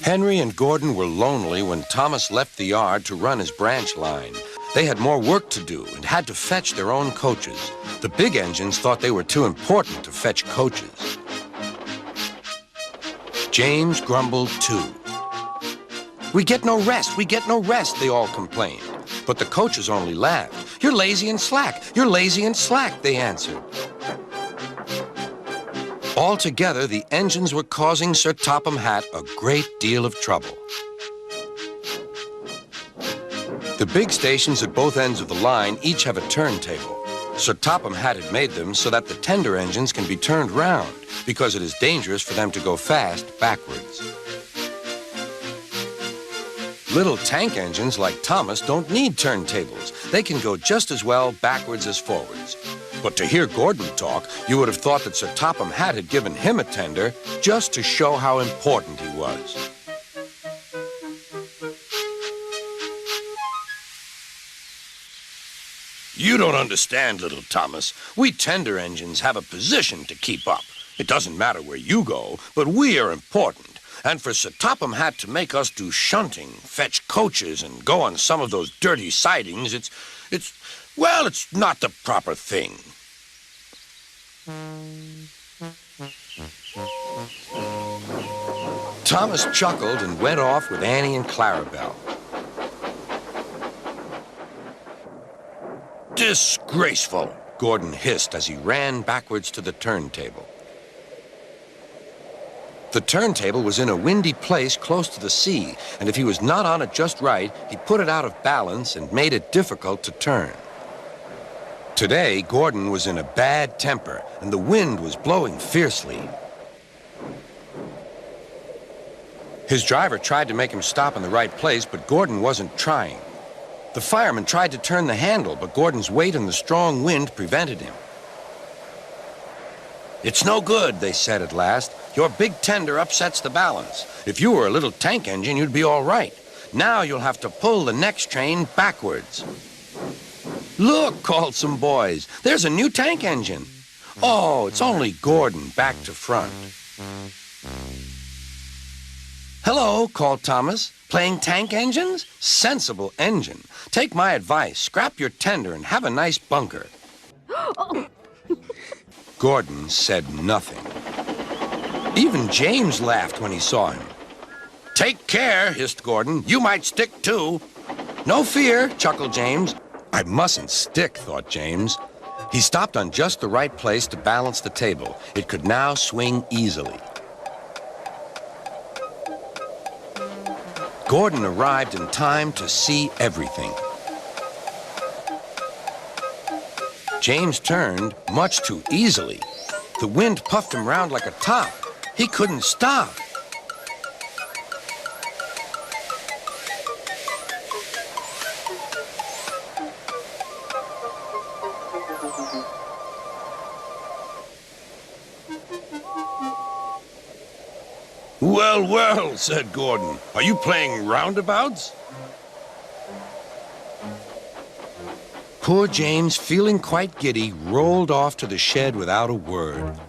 Henry and Gordon were lonely when Thomas left the yard to run his branch line. They had more work to do and had to fetch their own coaches. The big engines thought they were too important to fetch coaches. James grumbled too. "We get no rest, we get no rest," they all complained. But the coaches only laughed. "You're lazy and slack, you're lazy and slack," they answered. Altogether, the engines were causing Sir Topham Hatt a great deal of trouble. The big stations at both ends of the line each have a turntable. Sir Topham Hatt had made them so that the tender engines can be turned round, because it is dangerous for them to go fast backwards. Little tank engines like Thomas don't need turntables. They can go just as well backwards as forwards. But to hear Gordon talk, you would have thought that Sir Topham Hatt had given him a tender just to show how important he was. "You don't understand, little Thomas. We tender engines have a position to keep up. It doesn't matter where you go, but we are important. And for Sir Topham Hatt to make us do shunting, fetch coaches, and go on some of those dirty sidings, it's not the proper thing." Thomas chuckled and went off with Annie and Clarabelle. "Disgraceful," Gordon hissed as he ran backwards to the turntable. The turntable was in a windy place close to the sea, and if he was not on it just right, he put it out of balance and made it difficult to turn. Today, Gordon was in a bad temper, and the wind was blowing fiercely. His driver tried to make him stop in the right place, but Gordon wasn't trying. The fireman tried to turn the handle, but Gordon's weight and the strong wind prevented him. "It's no good," they said at last. "Your big tender upsets the balance. If you were a little tank engine, you'd be all right. Now you'll have to pull the next train backwards." "Look," called some boys, "there's a new tank engine." "Oh, it's only Gordon back to front." "Hello," called Thomas. "Playing tank engines? Sensible engine. Take my advice. Scrap your tender and have a nice bunker." Gordon said nothing. Even James laughed when he saw him. "Take care," hissed Gordon. "You might stick too." "No fear," chuckled James. "I mustn't stick," thought James. He stopped on just the right place to balance the table. It could now swing easily. Gordon arrived in time to see everything. James turned much too easily. The wind puffed him round like a top. He couldn't stop. "Well, well," said Gordon. "Are you playing roundabouts?" Poor James, feeling quite giddy, rolled off to the shed without a word.